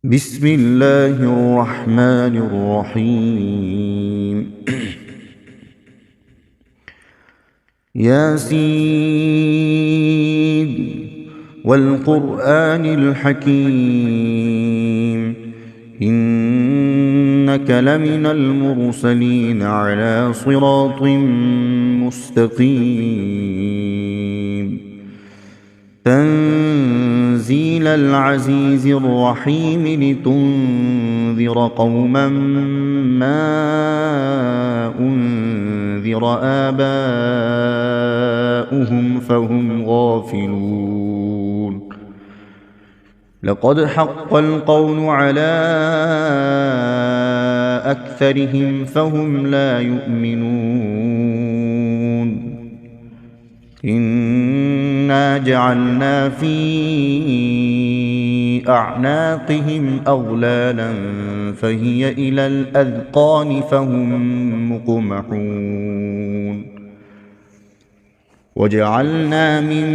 بسم الله الرحمن الرحيم ياسين والقرآن الحكيم إنك لمن المرسلين على صراط مستقيم تنزيل العزيز الرحيم لتنذر قوما ما أنذر آباؤهم فهم غافلون لقد حق القول على أكثرهم فهم لا يؤمنون إنا جعلنا في أعناقهم أغلالا فهي إلى الأذقان فهم مقمحون وجعلنا من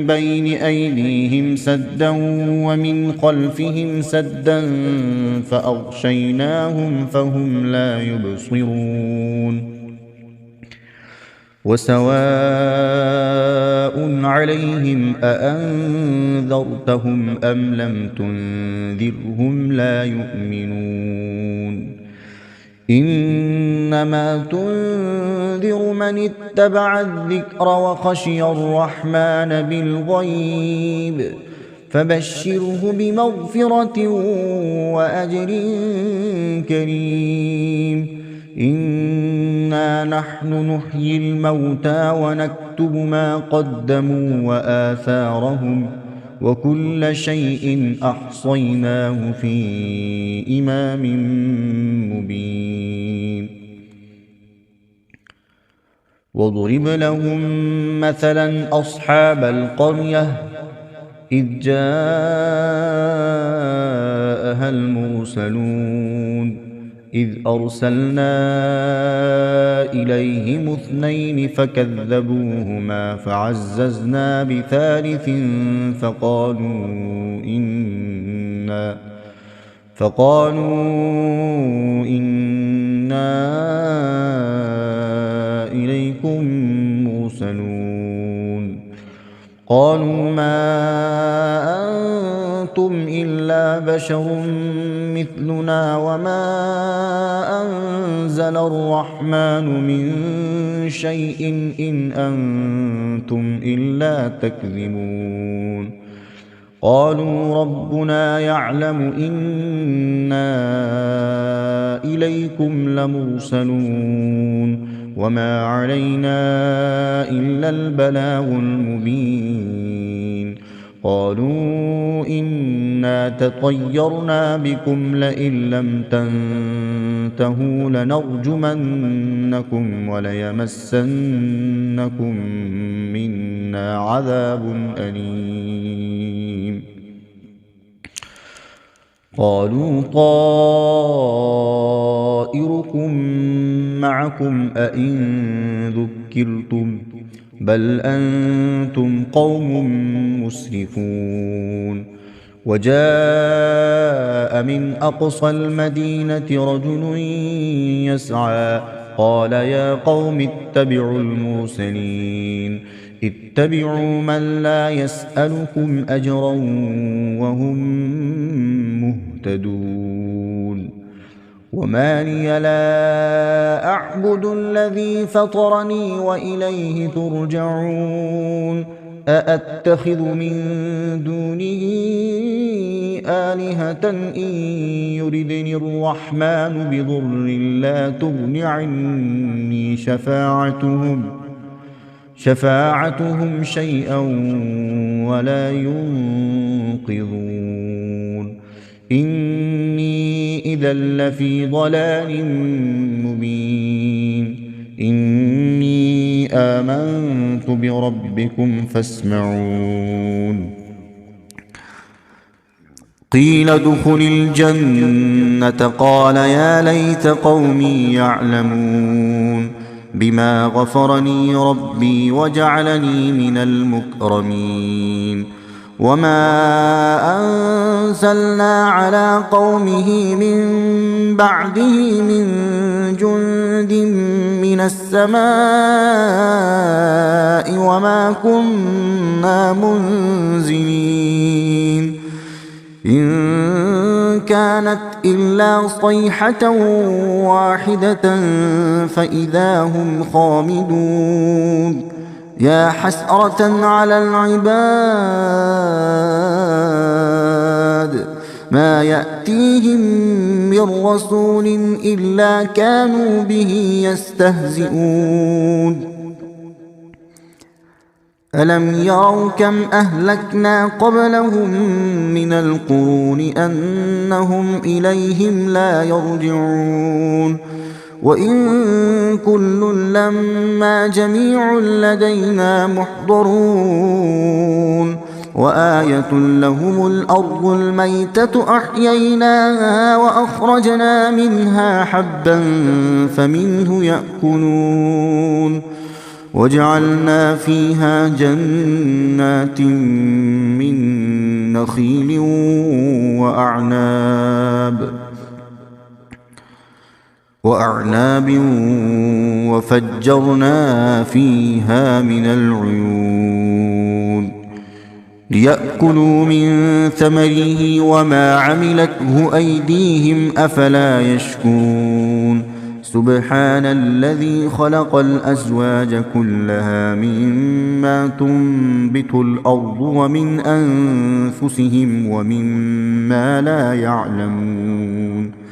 بين أيديهم سدا ومن خلفهم سدا فأغشيناهم فهم لا يبصرون وسواء عليهم أأنذرتهم أم لم تنذرهم لا يؤمنون إنما تنذر من اتبع الذكر وخشي الرحمن بالغيب فبشره بمغفرة وأجر كريم إنا نحن نحيي الموتى ونكتب ما قدموا وآثارهم وكل شيء أحصيناه في إمام مبين واضرب لهم مثلا أصحاب القرية إذ جاءها المرسلون إذ أرسلنا إليهم اثنين فكذبوهما فعززنا بثالث فقالوا إنا إليكم مرسلون قالوا ما أنتم إلا بشر مثلنا وما أنزل الرحمن من شيء إن أنتم إلا تكذبون قالوا ربنا يعلم إنا إليكم لمرسلون وما علينا إلا البلاغ المبين قالوا إنا تطيرنا بكم لئن لم تنتهوا لنرجمنكم وليمسنكم منا عذاب أليم قالوا طائركم معكم أئن ذكرتم بل أنتم قوم مسرفون وجاء من أقصى المدينة رجل يسعى قال يا قوم اتبعوا المرسلين اتبعوا من لا يسألكم أجرا وهم مهتدون وما لي لا أعبد الذي فطرني وإليه ترجعون أأتخذ من دونه آلهة إن يردني الرحمن بضر لا تغن عني شفاعتهم شيئا ولا ينقذون إني إذا لفي ضلال مبين إني آمنت بربكم فاسمعون قيل ادخل الجنة قال يا ليت قومي يعلمون بما غفرني ربي وجعلني من المكرمين وما أنزلنا على قومه من بعده من جند من السماء وما كنا منزلين إن كانت إلا صيحة واحدة فإذا هم خامدون يا حسرة على العباد ما يأتيهم من رسول إلا كانوا به يستهزئون ألم يروا كم أهلكنا قبلهم من القرون أنهم إليهم لا يرجعون وإن كل لما جميع لدينا محضرون وآية لهم الأرض الميتة أحييناها وأخرجنا منها حبا فمنه يأكلون وجعلنا فيها جنات من نخيل وأعناب وفجرنا فيها من العيون ليأكلوا من ثمره وما عملته أيديهم أفلا يشكرون سبحان الذي خلق الأزواج كلها مما تنبت الأرض ومن أنفسهم ومما لا يعلمون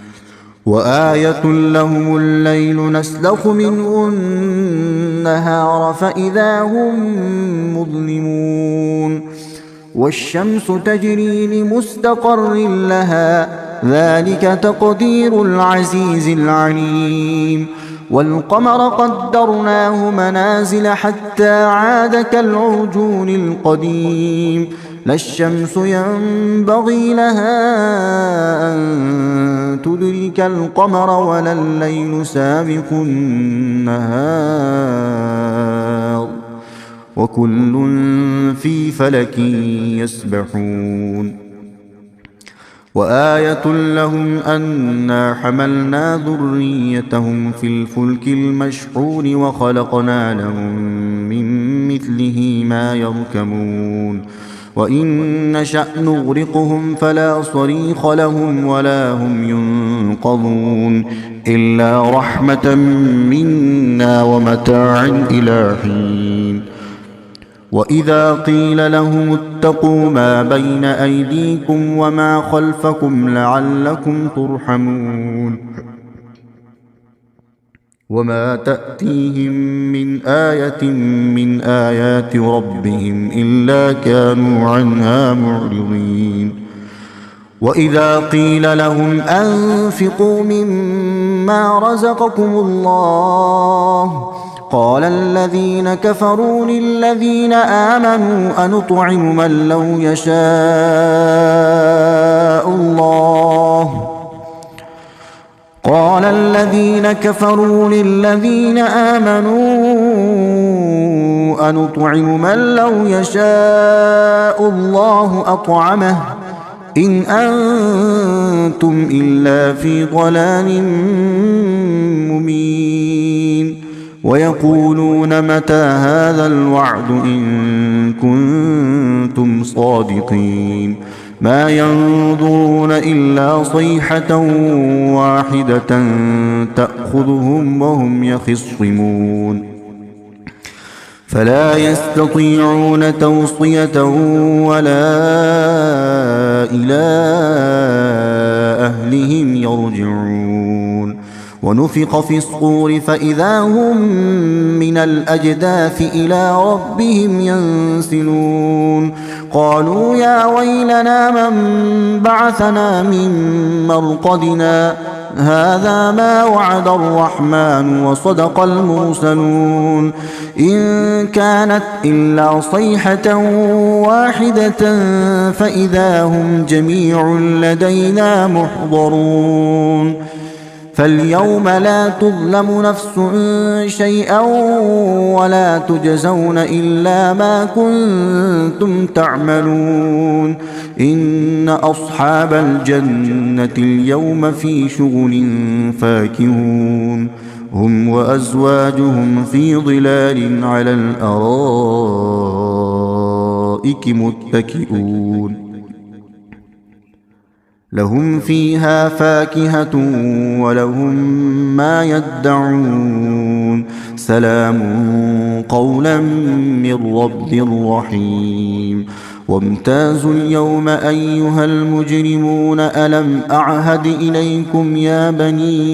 وآية لهم الليل نسلخ منه النهار فإذا هم مظلمون والشمس تجري لمستقر لها ذلك تقدير العزيز العليم والقمر قدرناه منازل حتى عاد كالعرجون القديم لا الشمس ينبغي لها أن تدرك القمر ولا الليل سابق النهار وكل في فلك يسبحون وآية لهم أنا حملنا ذريتهم في الفلك المشحون وخلقنا لهم من مثله ما يركبون وإن نشأ نغرقهم فلا صريخ لهم ولا هم ينقذون إلا رحمة منا ومتاعا إلى حين وإذا قيل لهم اتقوا ما بين أيديكم وما خلفكم لعلكم ترحمون وما تأتيهم من آية من آيات ربهم إلا كانوا عنها معرضين وإذا قيل لهم أنفقوا مما رزقكم الله قال الذين كفروا للذين آمنوا أنطعم من لو يشاء الله قال الذين كفروا للذين آمنوا أنطعم من لو يشاء الله أطعمه إن أنتم إلا في ضلال مبين ويقولون متى هذا الوعد إن كنتم صادقين ما ينظرون إلا صيحة واحدة تأخذهم وهم يخصمون فلا يستطيعون توصية ولا إلى أهلهم يرجعون ونفخ في الصور فإذا هم من الأجداث إلى ربهم ينسلون قالوا يا ويلنا من بعثنا من مرقدنا هذا ما وعد الرحمن وصدق المرسلون إن كانت إلا صيحة واحدة فإذا هم جميع لدينا محضرون فاليوم لا تظلم نفس شيئا ولا تجزون إلا ما كنتم تعملون إن أصحاب الجنة اليوم في شغل فاكهون هم وأزواجهم في ظلال على الأرائك متكئون لهم فيها فاكهة ولهم ما يدعون سلام قولا من رب رحيم وامتازوا اليوم أيها المجرمون ألم أعهد إليكم يا بني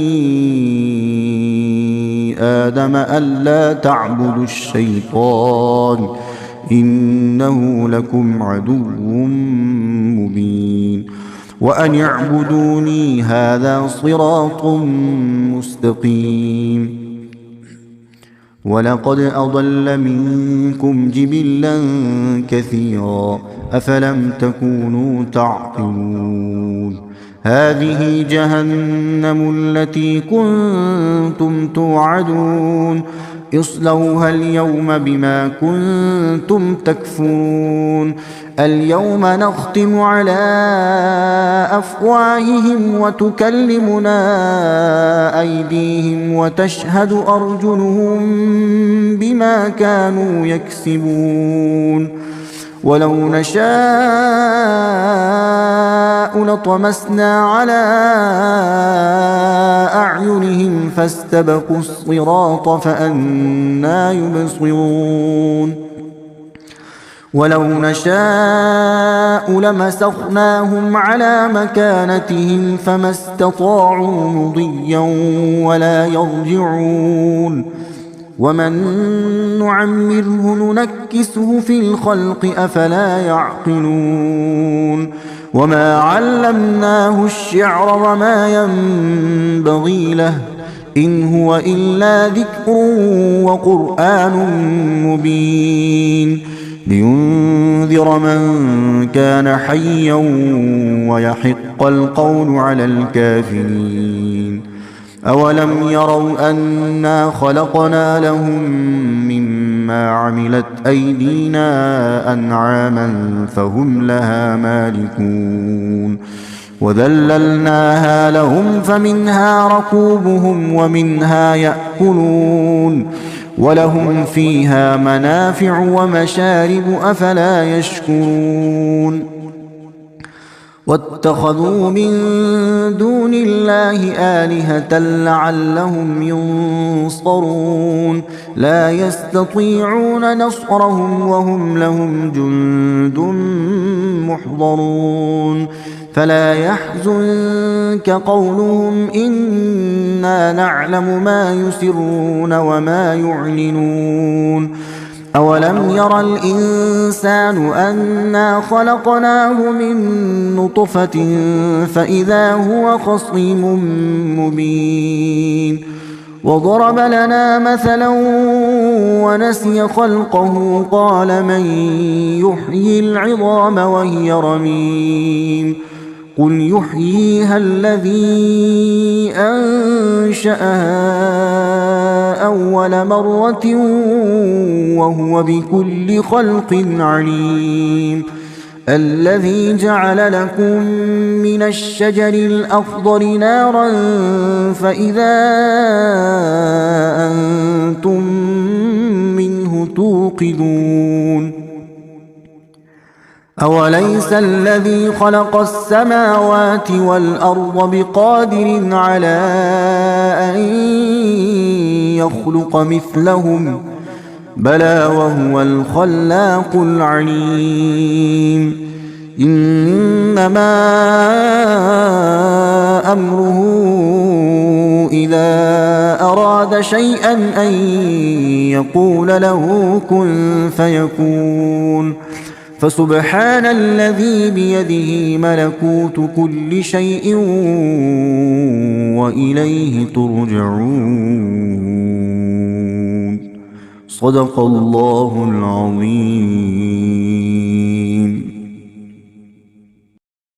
آدم ألا تعبدوا الشيطان إنه لكم عدو مبين وأن اعبدوني هذا صراط مستقيم ولقد أضل منكم جبلا كثيرا أفلم تكونوا تعقلون هذه جهنم التي كنتم توعدون اصلوها اليوم بما كنتم تكفرون اليوم نختم على أفواههم وتكلمنا أيديهم وتشهد أرجلهم بما كانوا يكسبون ولو نشاء لطمسنا على أعينهم فاستبقوا الصراط فأنى يبصرون ولو نشاء لمسخناهم على مكانتهم فما استطاعوا مضيا ولا يرجعون ومن نعمره ننكسه في الخلق أفلا يعقلون وما علمناه الشعر وما ينبغي له إن هو إلا ذكر وقرآن مبين لينذر من كان حيا ويحق القول على الكافرين أولم يروا أنا خلقنا لهم مما عملت أيدينا أنعاما فهم لها مالكون وذللناها لهم فمنها ركوبهم ومنها يأكلون ولهم فيها منافع ومشارب أفلا يشكرون واتخذوا من دون الله آلهة لعلهم ينصرون لا يستطيعون نصرهم وهم لهم جند محضرون فلا يحزنك قولهم إنا نعلم ما يسرون وما يعلنون أولم ير الإنسان أنا خلقناه من نطفة فإذا هو خصيم مبين وضرب لنا مثلا ونسي خلقه قال من يحيي العظام وهي رميم قل يحييها الذي أنشأها أول مرة وهو بكل خلق عليم الذي جعل لكم من الشجر الأخضر نارا فإذا أنتم منه توقدون أوليس الذي خلق السماوات والأرض بقادر على أن يخلق مثلهم بلى وهو الخلاق العليم إنما أمره إذا أراد شيئا أن يقول له كن فيكون فسبحان الذي بيده ملكوت كل شيء وإليه ترجعون صدق الله العظيم.